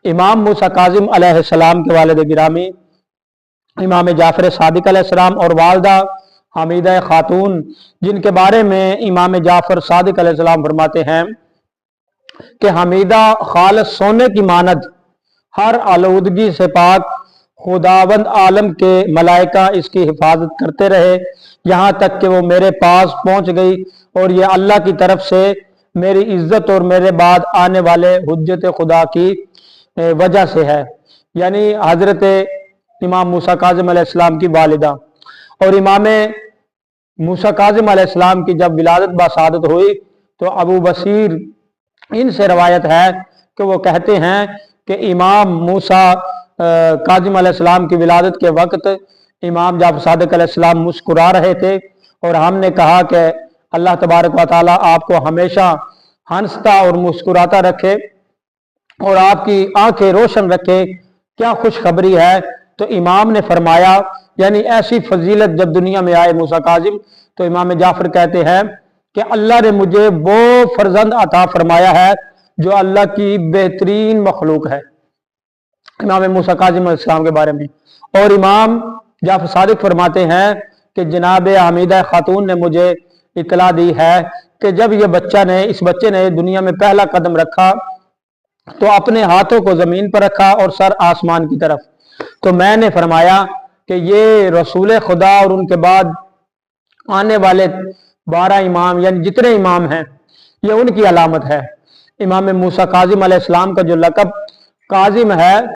इमाम मूसा काजिम अलैहिस्सलाम के वालिद गिरामी इमाम जाफर सादिक अलैहिस्सलाम और वालदा हमीदा खातून, जिनके बारे में इमाम जाफर सादिक अलैहिस्सलाम फरमाते हैं कि हमीदा खालिस सोने की मानद, हर आलूदगी से पाक, खुदावंद आलम के मलाइका इसकी हिफाजत करते रहे, यहाँ तक कि वो मेरे पास पहुँच गई और ये अल्लाह की तरफ से मेरी इज्जत और मेरे बाद आने वाले हुज्जत खुदा की वजह से है। यानी हजरत इमाम मूसा काजिम अलैहिस्सलाम की वालिदा। और इमाम मूसा काजिम अलैहिस्सलाम की जब विलादत बासादत हुई तो अबू बसीर इनसे रवायत है कि वो कहते हैं कि इमाम मूसा काजिम अलैहिस्सलाम की विलादत के वक्त इमाम जाफर सादिक अलैहिस्सलाम मुस्कुरा रहे थे और हमने कहा कि अल्लाह तबारक व तआला आपको हमेशा हंसता और मुस्कुराता रखे और आपकी आंखें रोशन रखे, क्या खुशखबरी है। तो इमाम ने फरमाया, यानी ऐसी फजीलत जब दुनिया में आए मूसा काजिम, तो इमाम जाफर कहते हैं कि अल्लाह ने मुझे वो फर्जंद अता फरमाया है जो अल्लाह की बेहतरीन मखलूक है, इमाम मूसा काजिम अलैहिस्सलाम के बारे में। और इमाम जाफर सादिक फरमाते हैं कि जनाब हमीदा खातून ने मुझे इतला दी है कि जब इस बच्चे ने दुनिया में पहला कदम रखा तो अपने हाथों को जमीन पर रखा और सर आसमान की तरफ। तो मैंने फरमाया कि ये रसूल खुदा और उनके बाद आने वाले 12 इमाम, यानी जितने इमाम हैं, ये उनकी अलामत है। इमाम मूसा काजिम अलैहिस्सलाम का जो लक़ब काजिम है